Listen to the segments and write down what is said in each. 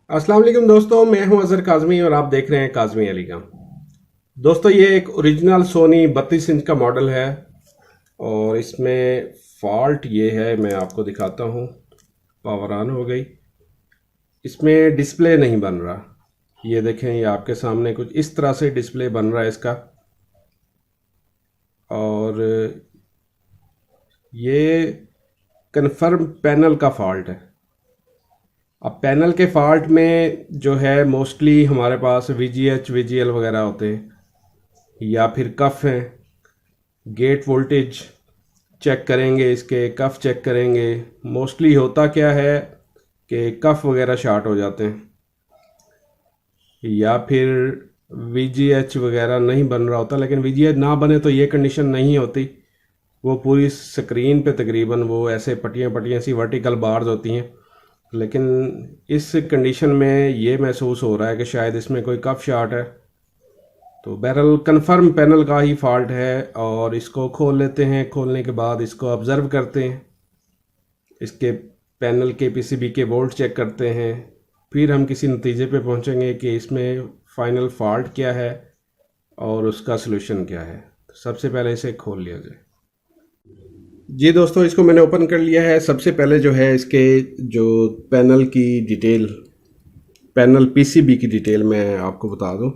अस्सलाम वालेकुम दोस्तों, मैं हूं अजहर काज़मी और आप देख रहे हैं काज़मी अलीगम। दोस्तों, ये एक ओरिजिनल सोनी 32 इंच का मॉडल है और इसमें फॉल्ट ये है, मैं आपको दिखाता हूं। पावर ऑन हो गई, इसमें डिस्प्ले नहीं बन रहा। ये देखें, ये आपके सामने कुछ इस तरह से डिस्प्ले बन रहा है इसका। और ये कन्फर्म पैनल का फॉल्ट है। अब पैनल के फॉल्ट में जो है मोस्टली हमारे पास VGH VGL वगैरह होते हैं या फिर कफ हैं। गेट वोल्टेज चेक करेंगे, इसके कफ चेक करेंगे। मोस्टली होता क्या है कि कफ वगैरह शॉर्ट हो जाते हैं या फिर VGH वगैरह नहीं बन रहा होता। लेकिन VGH ना बने तो ये कंडीशन नहीं होती। वो पूरी स्क्रीन पे तकरीबन वो ऐसे पट्टियाँ पट्टियाँ सी वर्टिकल बार्स होती हैं। लेकिन इस कंडीशन में ये महसूस हो रहा है कि शायद इसमें कोई कफ शॉर्ट है। तो बहरहाल कन्फर्म पैनल का ही फॉल्ट है और इसको खोल लेते हैं। खोलने के बाद इसको ऑब्ज़र्व करते हैं, इसके पैनल के PCB के वोल्ट चेक करते हैं। फिर हम किसी नतीजे पे पहुंचेंगे कि इसमें फ़ाइनल फॉल्ट क्या है और उसका सलूशन क्या है। तो सबसे पहले इसे खोल लिया जाए। जी दोस्तों, इसको मैंने ओपन कर लिया है। सबसे पहले जो है इसके जो पैनल की डिटेल, पैनल PCB की डिटेल मैं आपको बता दूं।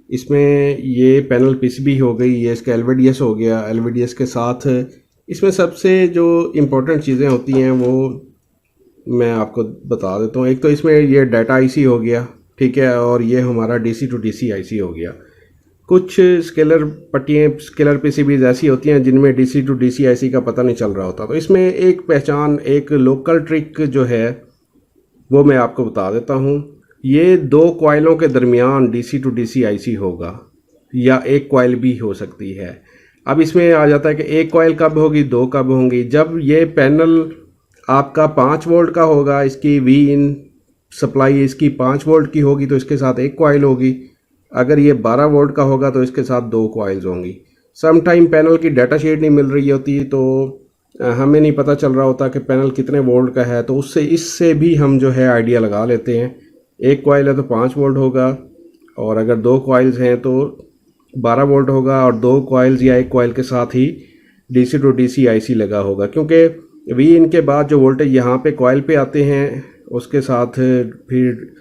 इसमें ये पैनल PCB हो गई, ये इसका LVDS हो गया। LVDS के साथ इसमें सबसे जो इम्पोर्टेंट चीज़ें होती हैं वो मैं आपको बता देता हूँ। एक तो इसमें ये डाटा IC हो गया, ठीक है, और ये हमारा DC to DC IC हो गया। कुछ स्केलर पट्टियाँ, स्केलर PCBs ऐसी होती हैं जिनमें DC to DC IC का पता नहीं चल रहा होता। तो इसमें एक पहचान, एक लोकल ट्रिक जो है वो मैं आपको बता देता हूँ। ये दो कॉइलों के दरमियान DC to DC IC होगा या एक कॉइल भी हो सकती है। अब इसमें आ जाता है कि एक कॉइल कब होगी, दो कब होंगी। जब ये पैनल आपका 5 वोल्ट का होगा, इसकी Vin सप्लाई इसकी 5 वोल्ट की होगी तो इसके साथ एक कॉइल होगी। अगर ये 12 वोल्ट का होगा तो इसके साथ दो कॉइल्स होंगी। सम टाइम पैनल की डाटा शीट नहीं मिल रही होती तो हमें नहीं पता चल रहा होता कि पैनल कितने वोल्ट का है। तो इससे भी हम जो है आइडिया लगा लेते हैं। एक कॉइल है तो 5 वोल्ट होगा और अगर दो कॉइल्स हैं तो 12 वोल्ट होगा और दो कॉइल्स या एक कॉइल के साथ ही DC to DC IC लगा होगा। क्योंकि Vin के बाद जो वोल्टेज यहाँ पे कॉइल पे आते हैं उसके साथ फिर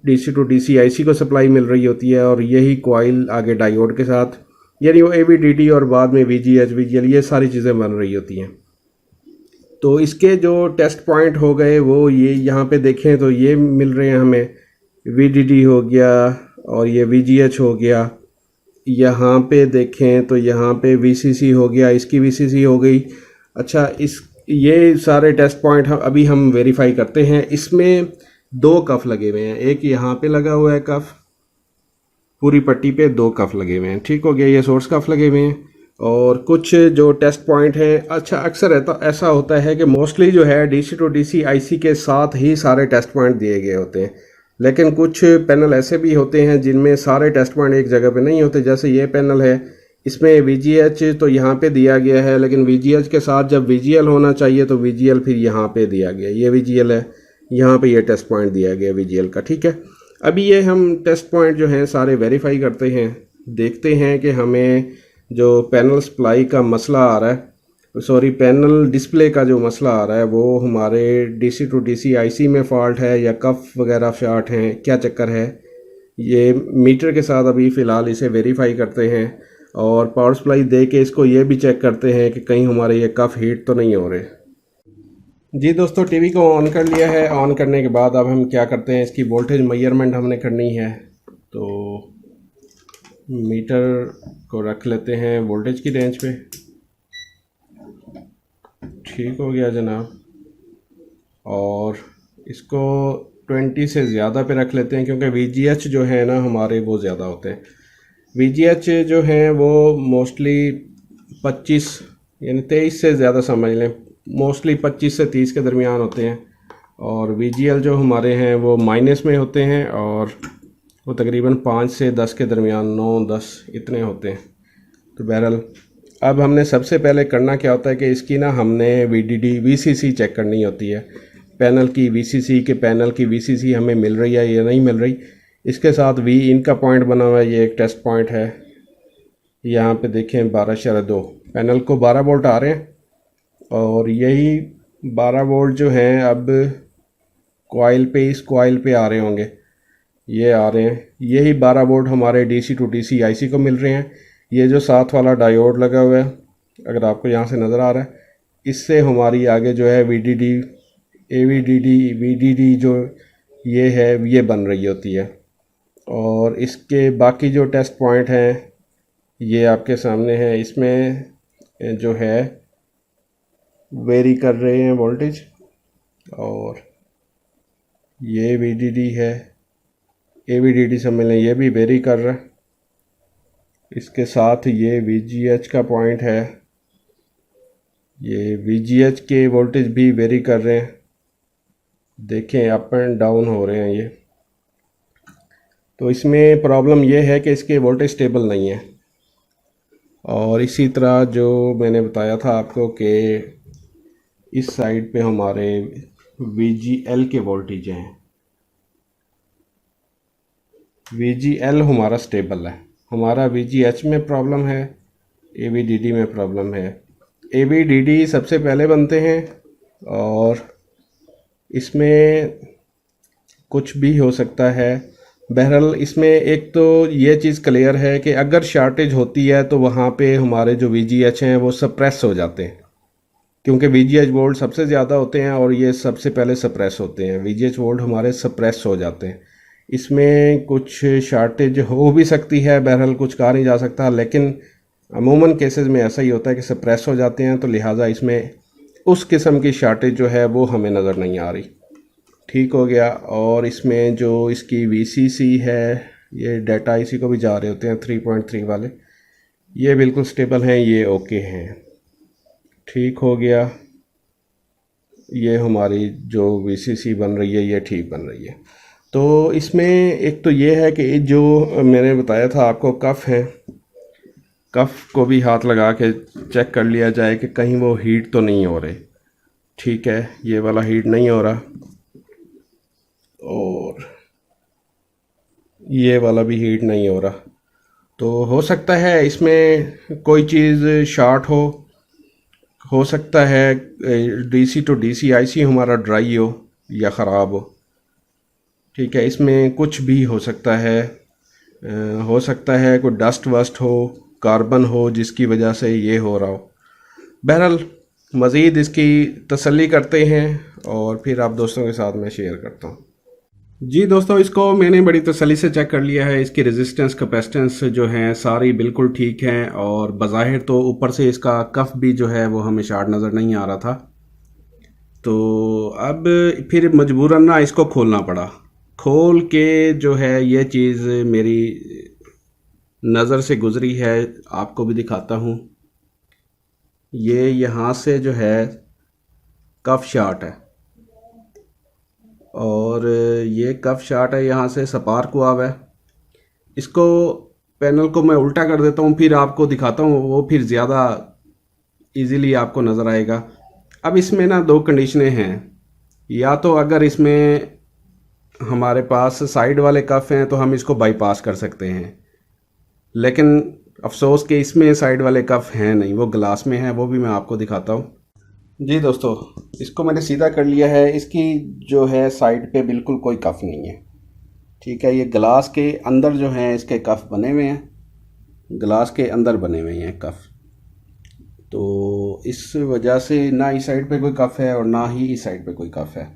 DC to DC IC को सप्लाई मिल रही होती है और यही कॉइल आगे डायोड के साथ, यानी वो AVDT और बाद में VGH VGL ये सारी चीज़ें बन रही होती हैं। तो इसके जो टेस्ट पॉइंट हो गए वो ये यहाँ पे देखें तो ये मिल रहे हैं हमें। VDD हो गया और ये VGH हो गया। यहाँ पे देखें तो यहाँ पे VCC हो गया, इसकी VCC हो गई। अच्छा, ये सारे टेस्ट पॉइंट अभी हम वेरीफाई करते हैं। इसमें दो कफ लगे हुए हैं, एक यहाँ पे लगा हुआ है कफ, पूरी पट्टी पे दो कफ लगे हुए हैं, ठीक हो गया। ये सोर्स कफ लगे हुए हैं और कुछ जो टेस्ट पॉइंट हैं। अच्छा, अक्सर ऐसा होता है कि मोस्टली जो है DC to DC IC के साथ ही सारे टेस्ट पॉइंट दिए गए होते हैं। लेकिन कुछ पैनल ऐसे भी होते हैं जिनमें सारे टेस्ट पॉइंट एक जगह पे नहीं होते। जैसे ये पैनल है, इसमें VGH तो यहाँ पे दिया गया है, लेकिन VGH के साथ जब VGL होना चाहिए तो VGL फिर यहाँ पे दिया गया। ये VGL है, यहाँ पे ये टेस्ट पॉइंट दिया गया VGL का, ठीक है। अभी ये हम टेस्ट पॉइंट जो हैं सारे वेरीफाई करते हैं, देखते हैं कि हमें जो पैनल सप्लाई का मसला आ रहा है, सॉरी पैनल डिस्प्ले का जो मसला आ रहा है वो हमारे DC to DC IC में फ़ॉल्ट है या कफ वगैरह शॉर्ट हैं, क्या चक्कर है। ये मीटर के साथ अभी फ़िलहाल इसे वेरीफाई करते हैं और पावर सप्लाई दे के इसको ये भी चेक करते हैं कि कहीं हमारे ये कफ हीट तो नहीं हो रहे। जी दोस्तों, टीवी को ऑन कर लिया है। ऑन करने के बाद अब हम क्या करते हैं, इसकी वोल्टेज मेजरमेंट हमने करनी है। तो मीटर को रख लेते हैं वोल्टेज की रेंज पे। ठीक हो गया जनाब। और इसको 20 से ज़्यादा पे रख लेते हैं क्योंकि VGH जो है ना हमारे वो ज़्यादा होते हैं। VGH जो हैं वो मोस्टली 25 यानी 23 से ज़्यादा समझ लें, मोस्टली 25 से 30 के दरमियान होते हैं। और VGL जो हमारे हैं वो माइनस में होते हैं और वो तकरीबन 5 से 10 के दरमियान, 9-10 इतने होते हैं। तो बहरहाल अब हमने सबसे पहले करना क्या होता है कि इसकी ना हमने VCC चेक करनी होती है। पैनल की वीसीसी हमें मिल रही है या नहीं मिल रही। इसके साथ वी इन का पॉइंट बना हुआ है, ये एक टेस्ट पॉइंट है। यहाँ पे देखें 12.2 पैनल को 12 वोल्ट आ रहे हैं, और यही 12 वोल्ट जो हैं अब इस कॉइल पे आ रहे होंगे, ये आ रहे हैं। यही 12 वोल्ट हमारे डीसी टू डीसी आईसी को मिल रहे हैं। ये जो साथ वाला डायोड लगा हुआ है, अगर आपको यहाँ से नज़र आ रहा है, इससे हमारी आगे जो है वीडीडी वीडीडी जो ये है ये बन रही होती है। और इसके बाकी जो टेस्ट पॉइंट हैं ये आपके सामने हैं। इसमें जो है वेरी कर रहे हैं वोल्टेज, और ये वीडीडी है, एवीडीडी से मिले, ये भी वेरी कर रहा है। इसके साथ ये वीजीएच का पॉइंट है, ये वीजीएच के वोल्टेज भी वेरी कर रहे हैं। देखें अप एंड डाउन हो रहे हैं ये। तो इसमें प्रॉब्लम ये है कि इसके वोल्टेज स्टेबल नहीं है। और इसी तरह जो मैंने बताया था आपको कि इस साइड पे हमारे VGL के वोल्टेज हैं, VGL हमारा स्टेबल है, हमारा VGH में प्रॉब्लम है, AVDD में प्रॉब्लम है। AVDD सबसे पहले बनते हैं, और इसमें कुछ भी हो सकता है। बहरहाल इसमें एक तो ये चीज़ क्लियर है कि अगर शार्टेज होती है तो वहाँ पे हमारे जो VGH हैं वो सप्रेस हो जाते हैं, क्योंकि VGH वोल्ट सबसे ज़्यादा होते हैं और ये सबसे पहले सप्रेस होते हैं। VGH वोल्ट हमारे सप्रेस हो जाते हैं। इसमें कुछ शार्टेज हो भी सकती है, बहरहाल कुछ कहा नहीं जा सकता, लेकिन अमूमन केसेस में ऐसा ही होता है कि सप्रेस हो जाते हैं। तो लिहाजा इसमें उस किस्म की शार्टेज जो है वो हमें नज़र नहीं आ रही। ठीक हो गया। और इसमें जो इसकी VCC है, ये डाटा इसी को भी जा रहे होते हैं 3.3 वाले, ये बिल्कुल स्टेबल हैं, ये ओके हैं। ठीक हो गया। ये हमारी जो VCC बन रही है ये ठीक बन रही है। तो इसमें एक तो ये है कि जो मैंने बताया था आपको कफ़ है, कफ़ को भी हाथ लगा के चेक कर लिया जाए कि कहीं वो हीट तो नहीं हो रहे। ठीक है, ये वाला हीट नहीं हो रहा, और ये वाला भी हीट नहीं हो रहा। तो हो सकता है इसमें कोई चीज़ शॉर्ट हो सकता है डीसी टू डीसी आईसी हमारा ड्राई हो या ख़राब हो। ठीक है, इसमें कुछ भी हो सकता है। हो सकता है कोई डस्ट वस्ट हो, कार्बन हो, जिसकी वजह से ये हो रहा हो। बहरहाल मज़ीद इसकी तसल्ली करते हैं और फिर आप दोस्तों के साथ मैं शेयर करता हूँ। जी दोस्तों, इसको मैंने बड़ी तसल्ली से चेक कर लिया है। इसकी रेजिस्टेंस कैपेसिटेंस जो हैं सारी बिल्कुल ठीक हैं, और बज़ाहिर तो ऊपर से इसका कफ़ भी जो है वो हमें शार्ट नज़र नहीं आ रहा था। तो अब फिर मजबूरन ना इसको खोलना पड़ा। खोल के जो है ये चीज़ मेरी नज़र से गुज़री है, आपको भी दिखाता हूँ। ये यहाँ से जो है कफ़ शार्ट है, और ये कफ शार्ट है, यहाँ से स्पार्क हुआ हुआ है। इसको पैनल को मैं उल्टा कर देता हूँ, फिर आपको दिखाता हूँ, वो फिर ज़्यादा इजीली आपको नज़र आएगा। अब इसमें ना दो कंडीशनें हैं। या तो अगर इसमें हमारे पास साइड वाले कफ हैं तो हम इसको बाईपास कर सकते हैं, लेकिन अफसोस कि इसमें साइड वाले कफ हैं नहीं, वो ग्लास में है, वो भी मैं आपको दिखाता हूँ। जी दोस्तों, इसको मैंने सीधा कर लिया है। इसकी जो है साइड पे बिल्कुल कोई कफ नहीं है। ठीक है, ये ग्लास के अंदर जो हैं इसके कफ बने हुए हैं, ग्लास के अंदर बने हुए हैं कफ। तो इस वजह से ना इस साइड पे कोई कफ है और ना ही इस साइड पे कोई कफ है।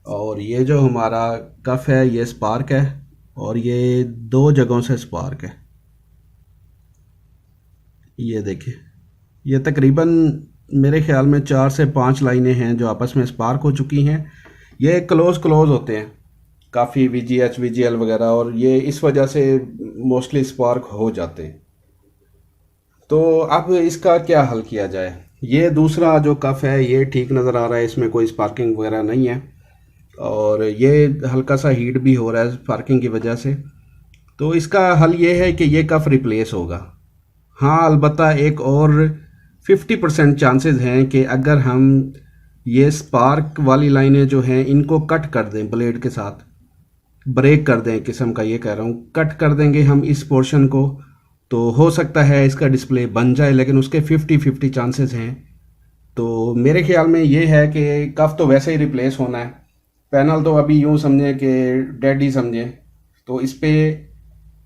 और ये जो हमारा कफ है ये स्पार्क है, और ये दो जगहों से स्पार्क है। ये देखिए, ये तकरीबन मेरे ख्याल में 4 से 5 लाइनें हैं जो आपस में स्पार्क हो चुकी हैं। ये क्लोज होते हैं काफ़ी VGH VGL वगैरह, और ये इस वजह से मोस्टली स्पार्क हो जाते हैं। तो अब इसका क्या हल किया जाए? ये दूसरा जो कफ है ये ठीक नज़र आ रहा है, इसमें कोई स्पार्किंग वगैरह नहीं है, और ये हल्का सा हीट भी हो रहा है स्पार्किंग की वजह से। तो इसका हल ये है कि ये कफ रिप्लेस होगा। हाँ, अलबत्ता एक और 50% चांसेस हैं कि अगर हम ये स्पार्क वाली लाइनें जो हैं इनको कट कर दें ब्लेड के साथ, ब्रेक कर दें किस्म का, ये कह रहा हूँ, कट कर देंगे हम इस पोर्शन को, तो हो सकता है इसका डिस्प्ले बन जाए, लेकिन उसके 50-50 चांसेस हैं। तो मेरे ख्याल में ये है कि कफ तो वैसे ही रिप्लेस होना है, पैनल तो अभी यूँ समझें कि डेड ही समझें, तो इस पे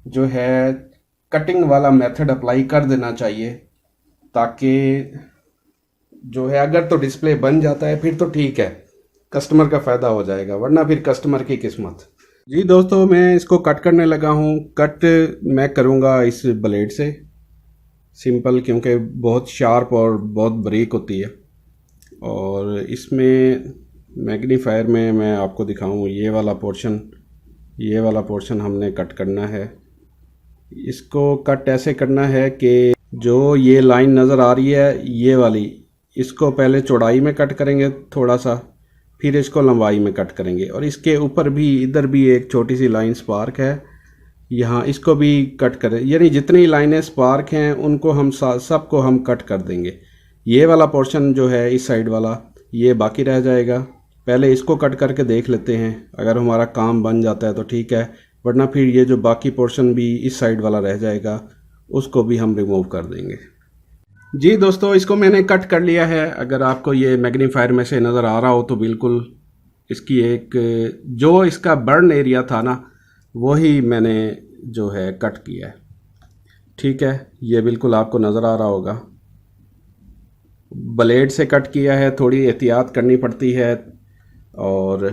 जो है कटिंग वाला मेथड अप्लाई कर देना चाहिए, ताकि जो है अगर तो डिस्प्ले बन जाता है फिर तो ठीक है, कस्टमर का फ़ायदा हो जाएगा, वरना फिर कस्टमर की किस्मत। जी दोस्तों, मैं इसको कट करने लगा हूँ। कट मैं करूँगा इस ब्लेड से, सिंपल, क्योंकि बहुत शार्प और बहुत बारीक होती है। और इसमें मैग्नीफायर में मैं आपको दिखाऊँ, ये वाला पोर्शन हमने कट करना है। इसको कट ऐसे करना है कि जो ये लाइन नज़र आ रही है ये वाली, इसको पहले चौड़ाई में कट करेंगे थोड़ा सा, फिर इसको लंबाई में कट करेंगे। और इसके ऊपर भी, इधर भी एक छोटी सी लाइन स्पार्क है, यहाँ इसको भी कट करें, यानी जितनी लाइनें स्पार्क हैं उनको हम सबको हम कट कर देंगे। ये वाला पोर्शन जो है इस साइड वाला, ये बाकी रह जाएगा। पहले इसको कट करके देख लेते हैं, अगर हमारा काम बन जाता है तो ठीक है, वरना फिर ये जो बाकी पोर्शन भी इस साइड वाला रह जाएगा उसको भी हम रिमूव कर देंगे। जी दोस्तों, इसको मैंने कट कर लिया है। अगर आपको ये मैग्नीफायर में से नज़र आ रहा हो तो बिल्कुल इसकी एक, जो इसका बर्न एरिया था ना, वही मैंने जो है कट किया है। ठीक है, ये बिल्कुल आपको नज़र आ रहा होगा। ब्लेड से कट किया है, थोड़ी एहतियात करनी पड़ती है। और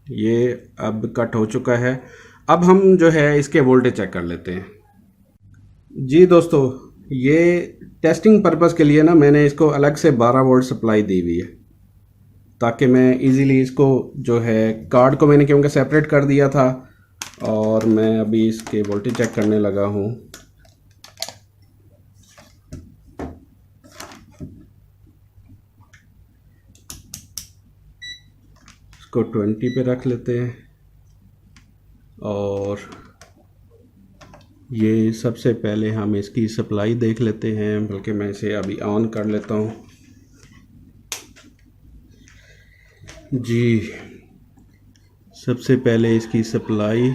ये अब कट हो चुका है। अब हम जो है इसके वोल्टेज चेक कर लेते हैं। जी दोस्तों, ये टेस्टिंग पर्पज़ के लिए ना मैंने इसको अलग से 12 वोल्ट सप्लाई दी हुई है, ताकि मैं इजीली इसको जो है, कार्ड को मैंने क्योंकि सेपरेट कर दिया था, और मैं अभी इसके वोल्टेज चेक करने लगा हूँ। इसको 20 पे रख लेते हैं, और ये सबसे पहले हम इसकी सप्लाई देख लेते हैं, बल्कि मैं इसे अभी ऑन कर लेता हूँ। जी, सबसे पहले इसकी सप्लाई,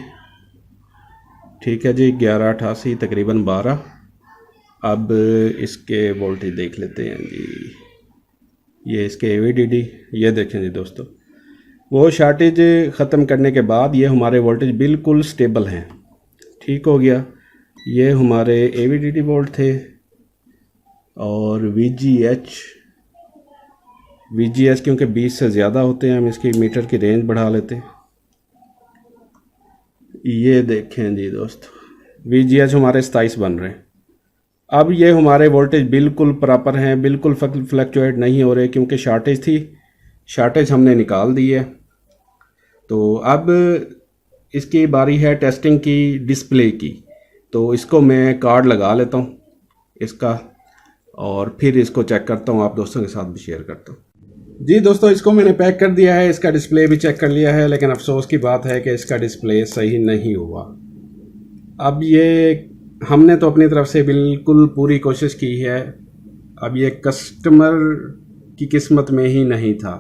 ठीक है जी, 1188 तकरीबन 12। अब इसके वोल्टेज देख लेते हैं जी। ये इसके AVDD, ये देखें जी दोस्तों, वो शार्टेज ख़त्म करने के बाद ये हमारे वोल्टेज बिल्कुल स्टेबल हैं, ठीक हो गया। ये हमारे AVDD वोल्ट थे। और VGS क्योंकि 20 से ज़्यादा होते हैं, हम इसकी मीटर की रेंज बढ़ा लेते हैं। ये देखें जी दोस्तों, VGS हमारे 27 बन रहे हैं। अब ये हमारे वोल्टेज बिल्कुल प्रॉपर हैं, बिल्कुल फ्लक्चुएट नहीं हो रहे, क्योंकि शार्टेज थी, शार्टेज हमने निकाल दी है। तो अब इसकी बारी है टेस्टिंग की, डिस्प्ले की। तो इसको मैं कार्ड लगा लेता हूँ इसका, और फिर इसको चेक करता हूँ, आप दोस्तों के साथ भी शेयर करता हूँ। जी दोस्तों, इसको मैंने पैक कर दिया है, इसका डिस्प्ले भी चेक कर लिया है, लेकिन अफसोस की बात है कि इसका डिस्प्ले सही नहीं हुआ। अब ये हमने तो अपनी तरफ से बिल्कुल पूरी कोशिश की है, अब ये कस्टमर की किस्मत में ही नहीं था।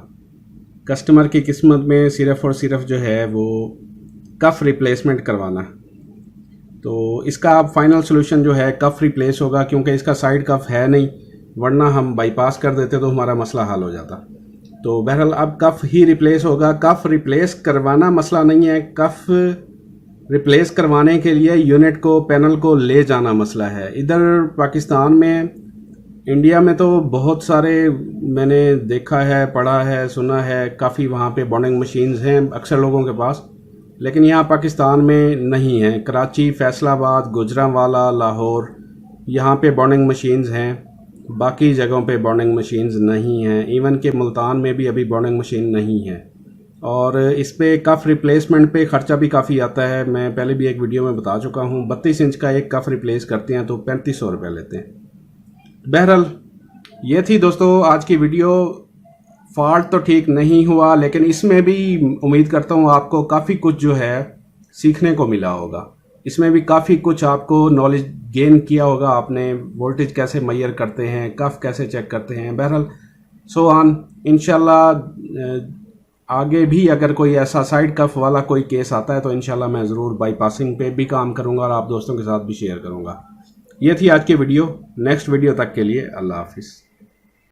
कस्टमर की किस्मत में सिर्फ़ और सिर्फ जो है वो कफ़ रिप्लेसमेंट करवाना। तो इसका अब फाइनल सोल्यूशन जो है कफ़ रिप्लेस होगा, क्योंकि इसका साइड कफ़ है नहीं, वरना हम बाईपास कर देते तो हमारा मसला हल हो जाता। तो बहरहाल अब कफ़ ही रिप्लेस होगा। कफ़ रिप्लेस करवाना मसला नहीं है, कफ़ रिप्लेस करवाने के लिए यूनिट को, पैनल को ले जाना मसला है। इधर पाकिस्तान में, इंडिया में तो बहुत सारे मैंने देखा है, पढ़ा है, सुना है, काफ़ी वहाँ पे बॉन्डिंग मशीन्स हैं अक्सर लोगों के पास, लेकिन यहाँ पाकिस्तान में नहीं है। कराची, फैसलाबाद, गुजरांवाला, लाहौर, यहाँ पे बॉन्डिंग मशीन्स हैं, बाकी जगहों पे बॉन्डिंग मशीन्स नहीं हैं। इवन के मुल्तान में भी अभी बॉन्डिंग मशीन नहीं है। और इस पे कफ़ रिप्लेसमेंट पे ख़र्चा भी काफ़ी आता है। मैं पहले भी एक वीडियो में बता चुका हूँ, 32 इंच का एक कफ़ रिप्लेस करते हैं तो 3500 रुपये लेते हैं। बहरहाल ये थी दोस्तों आज की वीडियो। फॉल्ट तो ठीक नहीं हुआ, लेकिन इसमें भी उम्मीद करता हूँ आपको काफ़ी कुछ जो है सीखने को मिला होगा। इसमें भी काफ़ी कुछ आपको नॉलेज गेन किया होगा आपने, वोल्टेज कैसे मेजर करते हैं, कफ़ कैसे चेक करते हैं, बहरहाल सो ऑन। इंशाल्लाह आगे भी अगर कोई ऐसा साइड कफ वाला कोई केस आता है तो इंशाल्लाह मैं ज़रूर बाईपासिंग पे भी काम करूँगा और आप दोस्तों के साथ भी शेयर करूँगा। ये थी आज की वीडियो। नेक्स्ट वीडियो तक के लिए अल्लाह हाफिज़।